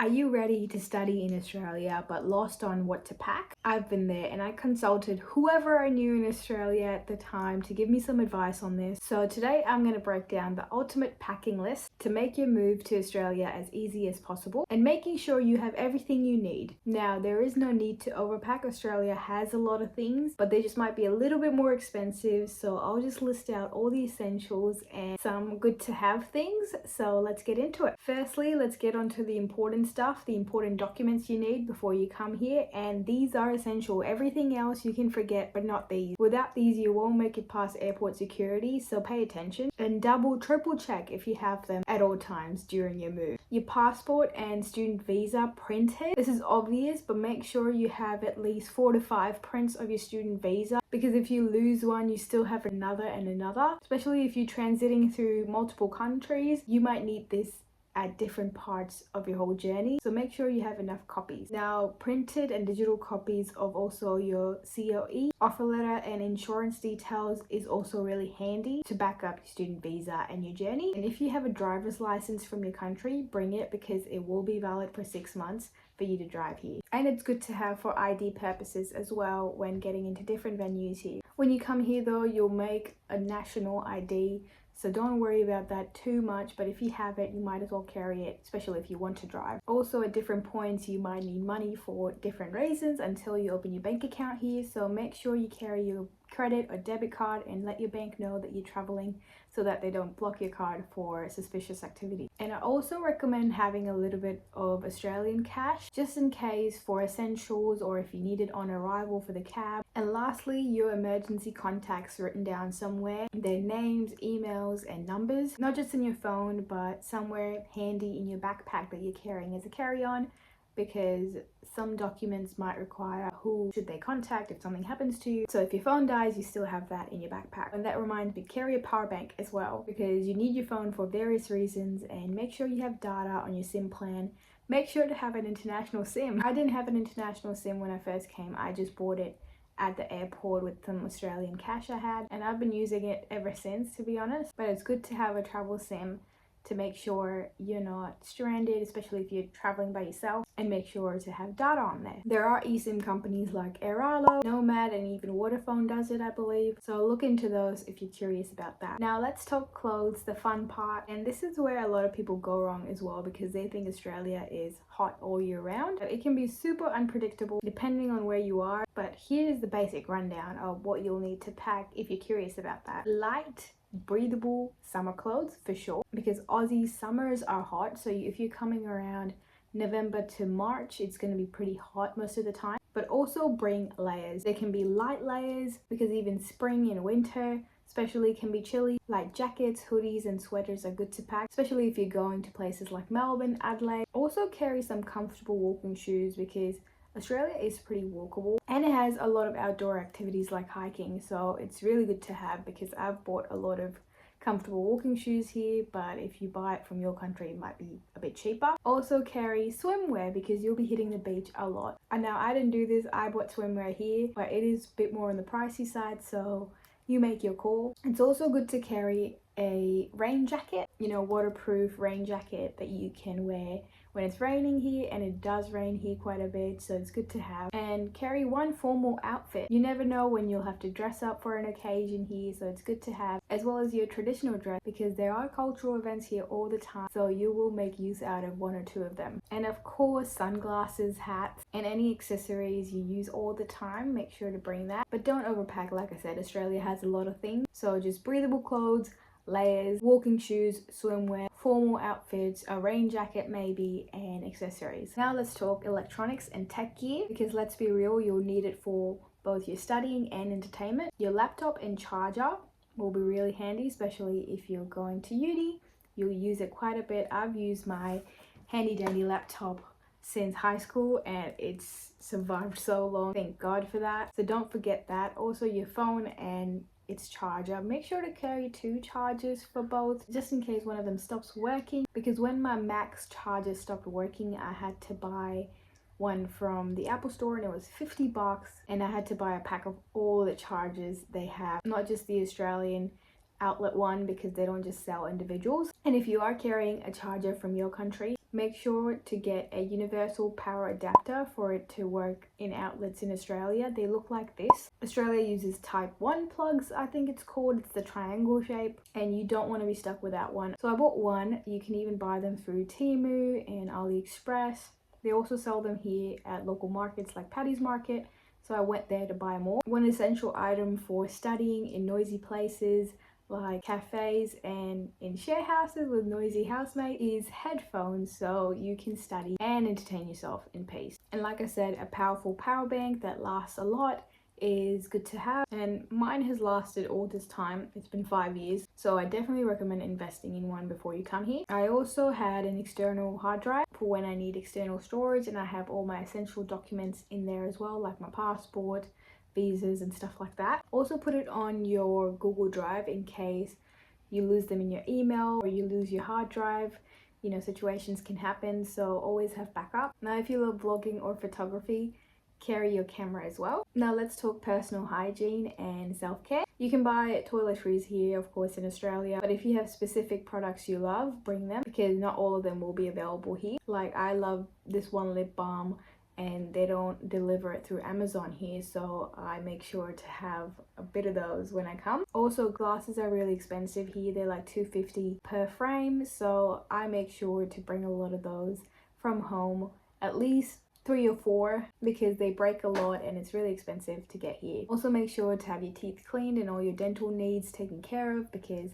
Are you ready to study in Australia but lost on what to pack? I've been there and I consulted whoever I knew in Australia at the time to give me some advice on this. So today I'm going to break down the ultimate packing list to make your move to Australia as easy as possible and making sure you have everything you need. Now, there is no need to overpack. Australia has a lot of things, but they just might be a little bit more expensive. So I'll just list out all the essentials and some good to have things. So let's get into it. Firstly, let's get onto the important stuff, the important documents you need before you come here, and these are essential. Everything else you can forget, but not these. Without these, you won't make it past airport security, so pay attention and triple check if you have them at all times during your move. Your passport and student visa printed. This is obvious, but make sure you have at least 4 to 5 prints of your student visa, because if you lose one, you still have another and another. Especially if you're transiting through multiple countries, you might need this at different parts of your whole journey, so make sure you have enough copies. Now, printed and digital copies of also your COE, offer letter and insurance details is also really handy to back up your student visa and your journey. And if you have a driver's license from your country, bring it, because it will be valid for 6 months for you to drive here. And it's good to have for ID purposes as well when getting into different venues here. When you come here though, you'll make a national ID, so don't worry about that too much, but if you have it, you might as well carry it, especially if you want to drive. Also, at different points, you might need money for different reasons until you open your bank account here, so make sure you carry your credit or debit card and let your bank know that you're traveling so that they don't block your card for suspicious activity. And I also recommend having a little bit of Australian cash just in case for essentials or if you need it on arrival for the cab. And lastly, your emergency contacts written down somewhere, their names, emails and numbers, not just in your phone but somewhere handy in your backpack that you're carrying as a carry-on, because some documents might require who should they contact if something happens to you. So if your phone dies, you still have that in your backpack. And that reminds me, carry a power bank as well, because you need your phone for various reasons, and make sure you have data on your SIM plan. Make sure to have an international SIM. I didn't have an international SIM when I first came. I just bought it at the airport with some Australian cash I had, and I've been using it ever since, to be honest. But it's good to have a travel SIM to make sure you're not stranded, especially if you're traveling by yourself, and make sure to have data on there. There are eSIM companies like Airalo, Nomad, and even Vodafone does it, I believe. So look into those if you're curious about that. Now let's talk clothes, the fun part. And this is where a lot of people go wrong as well, because they think Australia is hot all year round. It can be super unpredictable depending on where you are, but here's the basic rundown of what you'll need to pack if you're curious about that. Light, breathable summer clothes for sure, because Aussie summers are hot. So if you're coming around November to March, it's going to be pretty hot most of the time. But also bring layers. There can be light layers, because even spring and winter especially can be chilly. Light jackets, hoodies and sweaters are good to pack, especially if you're going to places like Melbourne, Adelaide. Also carry some comfortable walking shoes, because Australia is pretty walkable and it has a lot of outdoor activities like hiking, so it's really good to have, because I've bought a lot of comfortable walking shoes here, but if you buy it from your country it might be a bit cheaper. Also carry swimwear, because you'll be hitting the beach a lot. And now I didn't do this, I bought swimwear here, but it is a bit more on the pricey side, so you make your call. It's also good to carry a rain jacket, waterproof rain jacket that you can wear when it's raining here, and it does rain here quite a bit, so it's good to have. And carry one formal outfit. You never know when you'll have to dress up for an occasion here, so it's good to have, as well as your traditional dress, because there are cultural events here all the time, so you will make use out of 1 or 2 of them. And of course, sunglasses, hats, and any accessories you use all the time, make sure to bring that. But don't overpack. Like I said, Australia has a lot of things, so just breathable clothes, layers, walking shoes, swimwear, formal outfits, a rain jacket maybe, and accessories. Now let's talk electronics and tech gear, because let's be real, you'll need it for both your studying and entertainment. Your laptop and charger will be really handy, especially if you're going to uni. You'll use it quite a bit. I've used my handy dandy laptop since high school and it's survived so long, thank God for that. So don't forget that. Also your phone and its charger. Make sure to carry 2 chargers for both, just in case one of them stops working, because when my Mac's charger stopped working, I had to buy one from the Apple store and it was $50, and I had to buy a pack of all the chargers they have, not just the Australian outlet one, because they don't just sell individuals. And if you are carrying a charger from your country, make sure to get a universal power adapter for it to work in outlets in Australia. They look like this. Australia uses type 1 plugs, I think it's called. It's the triangle shape, and you don't want to be stuck without one. So I bought one. You can even buy them through Temu and AliExpress. They also sell them here at local markets like Paddy's Market, so I went there to buy more. One essential item for studying in noisy places like cafes and in share houses with noisy housemates is headphones, so you can study and entertain yourself in peace. And like I said, a powerful power bank that lasts a lot is good to have, and mine has lasted all this time. It's been 5 years, so I definitely recommend investing in one before you come here. I also had an external hard drive for when I need external storage, and I have all my essential documents in there as well, like my passport, visas and stuff like that. Also put it on your Google Drive in case you lose them in your email or you lose your hard drive. You know, situations can happen, so always have backup. Now if you love vlogging or photography, carry your camera as well. Now let's talk personal hygiene and self-care. You can buy toiletries here, of course, in Australia, but if you have specific products you love, bring them, because not all of them will be available here. Like I love this one lip balm, and they don't deliver it through Amazon here, so I make sure to have a bit of those when I come. Also, glasses are really expensive here. They're like $2.50 per frame, so I make sure to bring a lot of those from home, at least 3 or 4, because they break a lot and it's really expensive to get here. Also make sure to have your teeth cleaned and all your dental needs taken care of, because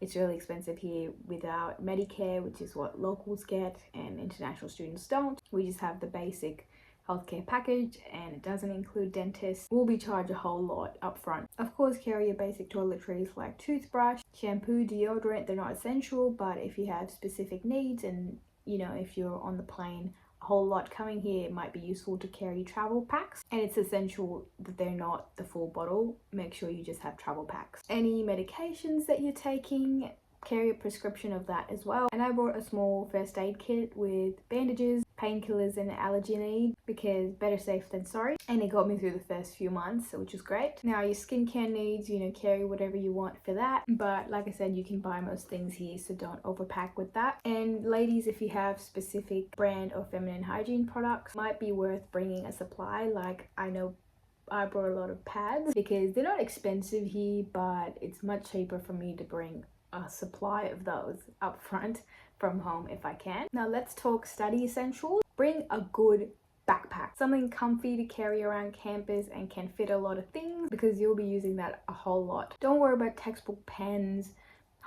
it's really expensive here without Medicare, which is what locals get and international students don't. We just have the basic healthcare package, and it doesn't include dentists. We'll be charged a whole lot up front. Of course, carry your basic toiletries like toothbrush, shampoo, deodorant. They're not essential, but if you have specific needs, and you know, if you're on the plane a whole lot coming here, it might be useful to carry travel packs, and it's essential that they're not the full bottle. Make sure you just have travel packs. Any medications that you're taking, carry a prescription of that as well. And I brought a small first aid kit with bandages, painkillers and allergy need, because better safe than sorry, and it got me through the first few months, which is great. Now your skincare needs, you know, carry whatever you want for that, but like I said, you can buy most things here, so don't overpack with that. And ladies, if you have specific brand or feminine hygiene products, might be worth bringing a supply. Like I know I brought a lot of pads because they're not expensive here, but it's much cheaper for me to bring a supply of those up front from home if I can. Now let's talk study essentials. Bring a good backpack, something comfy to carry around campus and can fit a lot of things, because you'll be using that a whole lot. Don't worry about textbook pens,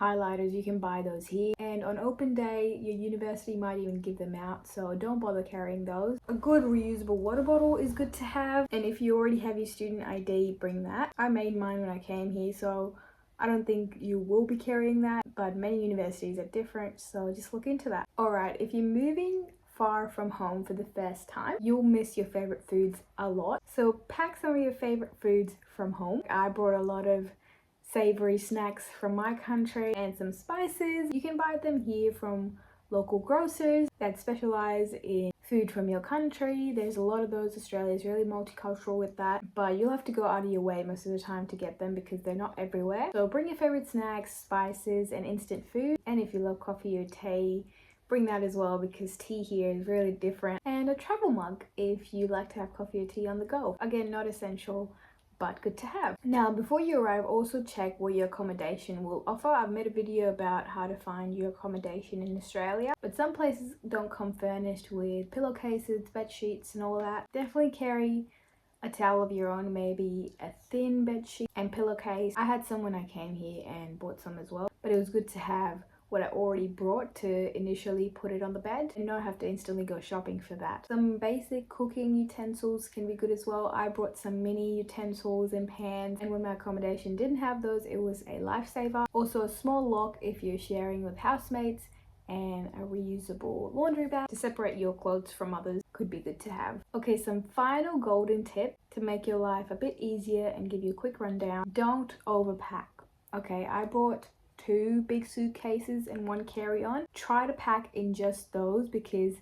highlighters, you can buy those here, and on open day your university might even give them out, so don't bother carrying those. A good reusable water bottle is good to have, and if you already have your student ID, bring that. I made mine when I came here, so I don't think you will be carrying that, but many universities are different, so just look into that. Alright, if you're moving far from home for the first time, you'll miss your favorite foods a lot, so pack some of your favorite foods from home. I brought a lot of savory snacks from my country and some spices. You can buy them here from local grocers that specialize in food from your country. There's a lot of those. Australia is really multicultural with that, but you'll have to go out of your way most of the time to get them because they're not everywhere. So bring your favorite snacks, spices and instant food, and if you love coffee or tea, bring that as well, because tea here is really different. And a travel mug if you like to have coffee or tea on the go. Again, not essential, but good to have. Now before you arrive, also check what your accommodation will offer. I've made a video about how to find your accommodation in Australia, but some places don't come furnished with pillowcases, bed sheets and all that. Definitely carry a towel of your own, maybe a thin bed sheet and pillowcase. I had some when I came here and bought some as well, but it was good to have what I already brought to initially put it on the bed and not have to instantly go shopping for that. Some basic cooking utensils can be good as well. I brought some mini utensils and pans, and when my accommodation didn't have those, it was a lifesaver. Also a small lock if you're sharing with housemates, and a reusable laundry bag to separate your clothes from others could be good to have. Okay, some final golden tip to make your life a bit easier and give you a quick rundown. Don't overpack. Okay, I brought 2 big suitcases and 1 carry-on. Try to pack in just those, because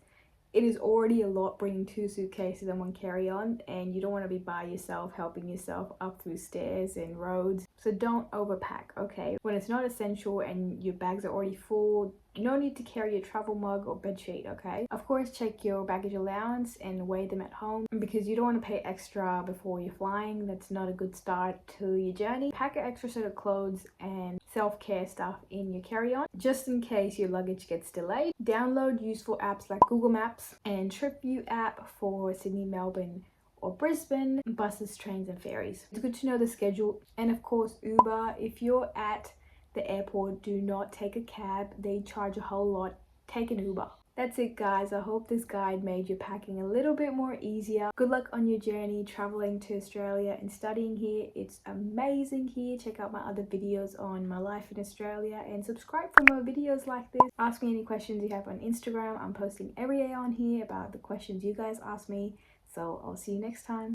it is already a lot bringing 2 suitcases and 1 carry-on, and you don't want to be by yourself helping yourself up through stairs and roads. So don't overpack, okay? When it's not essential and your bags are already full, No need to carry a travel mug or bedsheet, okay? Of course, check your baggage allowance and weigh them at home because you don't want to pay extra before you're flying. That's not a good start to your journey. Pack an extra set of clothes and self-care stuff in your carry-on just in case your luggage gets delayed. Download useful apps like Google Maps and TripView app for Sydney, Melbourne, or Brisbane, buses, trains and ferries. It's good to know the schedule. And of course, Uber. If you're at the airport, do not take a cab. They charge a whole lot. Take an Uber. That's it, guys. I hope this guide made your packing a little bit more easier. Good luck on your journey traveling to Australia and studying here. It's amazing here. Check out my other videos on my life in Australia and subscribe for more videos like this. Ask me any questions you have on Instagram. I'm posting every day on here about the questions you guys ask me. So I'll see you next time.